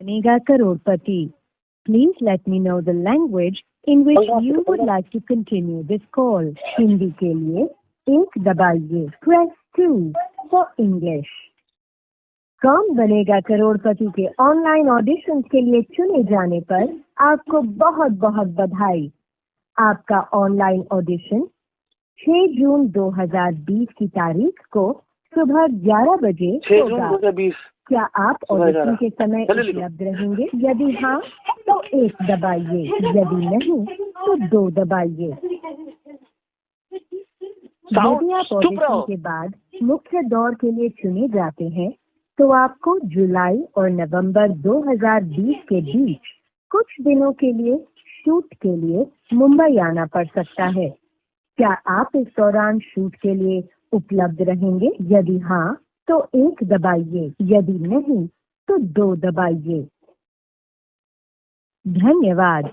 बनेगा करोड़पति. Please let me know the language in which you would like to continue this call. Hindi के लिए 1 दबाइए. Press 2 for English. कौन बनेगा करोड़पति के ऑनलाइन ऑडिशन के लिए चुने जाने पर आपको बहुत बहुत बधाई. आपका ऑनलाइन ऑडिशन 6 जून 2020 की तारीख को सुबह 11 बजे होगा. क्या आप ऑडिशन के समय उपलब्ध रहेंगे? यदि हाँ तो 1 दबाइए, यदि नहीं तो 2 दबाइए. यदि आप ऑडिशन के बाद मुख्य दौर के लिए चुने जाते हैं तो आपको जुलाई और नवंबर 2020 के बीच कुछ दिनों के लिए शूट के लिए मुंबई आना पड़ सकता है. क्या आप इस दौरान शूट के लिए उपलब्ध रहेंगे? यदि हाँ तो 1 दबाइए, यदि नहीं तो 2 दबाइए. धन्यवाद.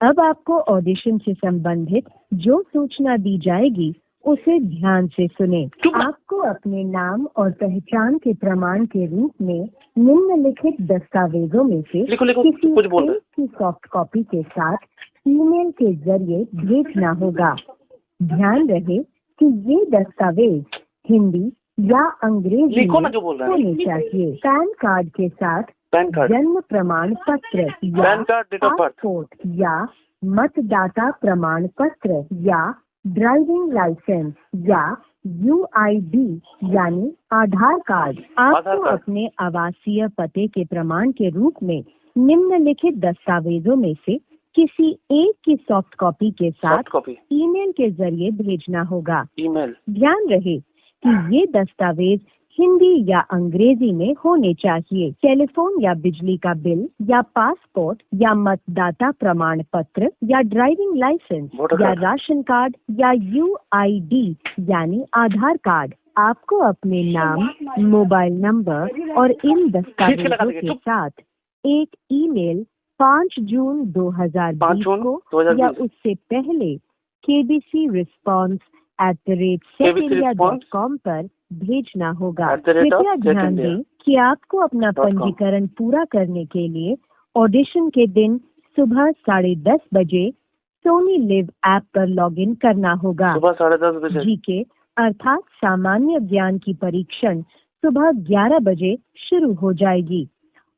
अब आपको ऑडिशन से संबंधित जो सूचना दी जाएगी उसे ध्यान से सुने. आपको अपने नाम और पहचान के प्रमाण के रूप में निम्नलिखित दस्तावेजों में से किसी एक की सॉफ्ट कॉपी के साथ ईमेल के जरिए भेजना होगा. ध्यान रहे कि ये दस्तावेज हिंदी या अंग्रेजी में होने चाहिए. पैन कार्ड के साथ जन्म प्रमाण पत्र या पासपोर्ट या मतदाता प्रमाण पत्र या ड्राइविंग लाइसेंस या UID यानी आधार कार्ड. आपको अपने आवासीय पते के प्रमाण के रूप में निम्नलिखित दस्तावेजों में से किसी एक की सॉफ्ट कॉपी के साथ ईमेल के जरिए भेजना होगा. ध्यान रहे कि ये दस्तावेज हिंदी या अंग्रेजी में होने चाहिए. टेलीफोन या बिजली का बिल या पासपोर्ट या मतदाता प्रमाण पत्र या ड्राइविंग लाइसेंस या राशन कार्ड या UID यानी आधार कार्ड. आपको अपने नाम, मोबाइल नंबर और इन दस्तावेजों के साथ एक ईमेल 5 जून 2020 को या उससे पहले kbcresponse@setindia.com पर भेजना होगा. कृपया ध्यान दें कि आपको अपना पंजीकरण पूरा करने के लिए ऑडिशन के दिन सुबह 10:30 बजे सोनी लिव ऐप पर लॉगिन करना होगा. सुबह 10:30 बजे जीके अर्थात सामान्य ज्ञान की परीक्षण सुबह 11 बजे शुरू हो जाएगी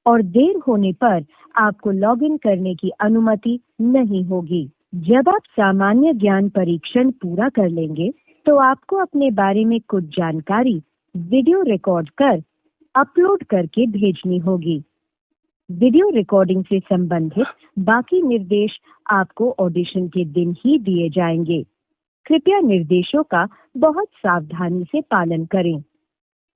और देर होने पर आपको लॉगिन करने की अनुमति नहीं होगी. जब आप सामान्य ज्ञान परीक्षण पूरा कर लेंगे तो आपको अपने बारे में कुछ जानकारी वीडियो रिकॉर्ड कर अपलोड करके भेजनी होगी. वीडियो रिकॉर्डिंग से संबंधित बाकी निर्देश आपको ऑडिशन के दिन ही दिए जाएंगे. कृपया निर्देशों का बहुत सावधानी से पालन करें.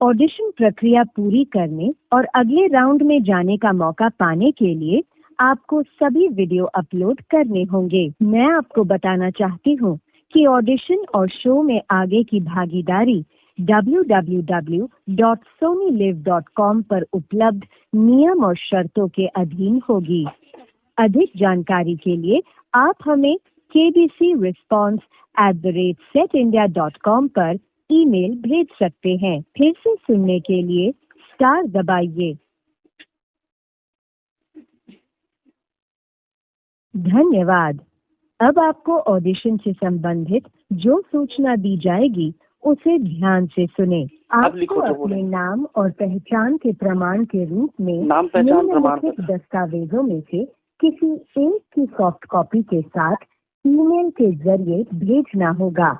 ऑडिशन प्रक्रिया पूरी करने और अगले राउंड में जाने का मौका पाने के लिए आपको सभी वीडियो अपलोड करने होंगे. मैं आपको बताना चाहती हूँ कि ऑडिशन और शो में आगे की भागीदारी www.sonyliv.com पर उपलब्ध नियम और शर्तों के अधीन होगी. अधिक जानकारी के लिए आप हमें kbcresponse@setindia.com पर ईमेल भेज सकते हैं. फिर से सुनने के लिए स्टार दबाइए. धन्यवाद. अब आपको ऑडिशन से संबंधित जो सूचना दी जाएगी उसे ध्यान से सुने. आपको अपने नाम और पहचान के प्रमाण के रूप में निम्नलिखित दस्तावेजों में से किसी एक की सॉफ्ट कॉपी के साथ ईमेल के जरिए भेजना होगा.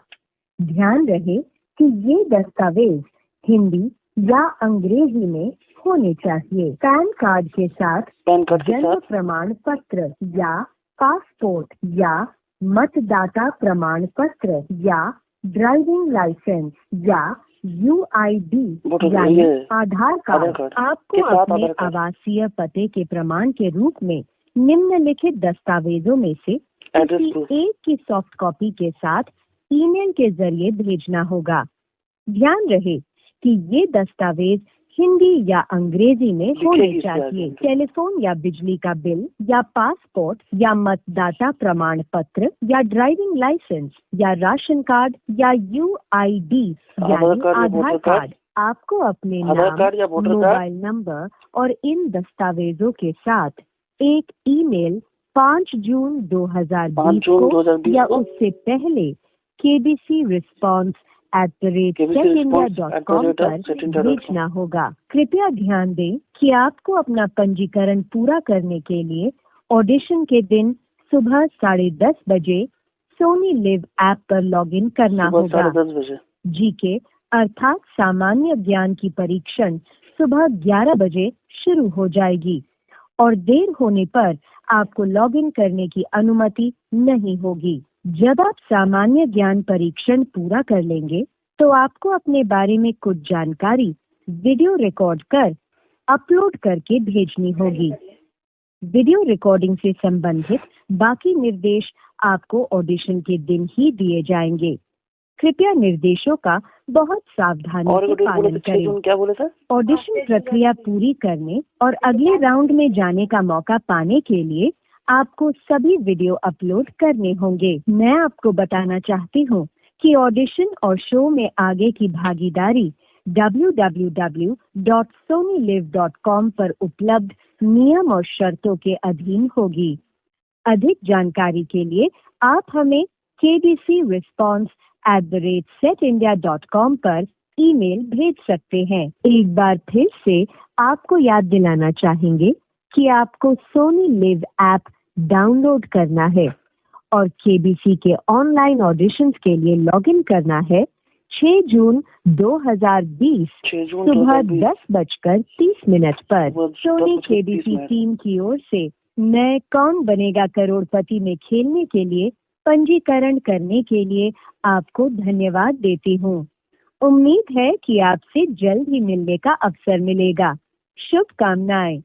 ध्यान रहे कि ये दस्तावेज हिंदी या अंग्रेजी में होने चाहिए. पैन कार्ड के साथ जन्म प्रमाण पत्र या पासपोर्ट या मतदाता प्रमाण पत्र या ड्राइविंग लाइसेंस या UID यानी आधार कार्ड. आपको अपने आवासीय पते के प्रमाण के रूप में निम्नलिखित दस्तावेजों में से किसी एक की सॉफ्ट कॉपी के साथ ईमेल के जरिए भेजना होगा. ध्यान रहे कि ये दस्तावेज हिंदी या अंग्रेजी में होने चाहिए. टेलीफोन या बिजली का बिल या पासपोर्ट या मतदाता प्रमाण पत्र या ड्राइविंग लाइसेंस या राशन कार्ड या UID यानी आधार कार्ड. आपको अपने आधार नाम, कार्ड या वोटर कार्ड, मोबाइल नंबर और इन दस्तावेजों के साथ एक ईमेल 5 जून 2020 को या उससे पहले kbcresponse@setindia.com पर भेजना होगा। कृपया ध्यान दें कि आपको अपना पंजीकरण पूरा करने के लिए ऑडिशन के दिन सुबह 10:30 बजे सोनी लिव ऐप पर लॉगिन करना होगा। 10:30 बजे। जीके अर्थात सामान्य ज्ञान की परीक्षण सुबह 11 बजे शुरू हो जाएगी और देर होने पर आपको लॉगिन करने की अनुमति नहीं होगी। जब आप सामान्य ज्ञान परीक्षण पूरा कर लेंगे तो आपको अपने बारे में कुछ जानकारी वीडियो रिकॉर्ड कर अपलोड करके भेजनी होगी। वीडियो रिकॉर्डिंग से संबंधित बाकी निर्देश आपको ऑडिशन के दिन ही दिए जाएंगे। कृपया निर्देशों का बहुत सावधानी से पालन करें। क्या बोले सर? ऑडिशन प्रक्रिया पूरी करने और अगले राउंड में जाने का मौका पाने के लिए आपको सभी वीडियो अपलोड करने होंगे। मैं आपको बताना चाहती हूँ कि ऑडिशन और शो में आगे की भागीदारी www.sonyliv.com पर उपलब्ध नियम और शर्तों के अधीन होगी। अधिक जानकारी के लिए आप हमें kbcresponse@setindia.com पर ईमेल भेज सकते हैं। एक बार फिर से आपको याद दिलाना चाहेंगे कि आपको सोनी लिव ऐप डाउनलोड करना है और केबीसी के ऑनलाइन ऑडिशंस के लिए लॉगिन करना है 6 जून 2020 सुबह 10:30 पर। सोनी केबीसी टीम की ओर से मैं कौन बनेगा करोड़पति में खेलने के लिए पंजीकरण करने के लिए आपको धन्यवाद देती हूँ। उम्मीद है कि आपसे जल्द ही मिलने का अवसर मिलेगा। शुभकामनाएं।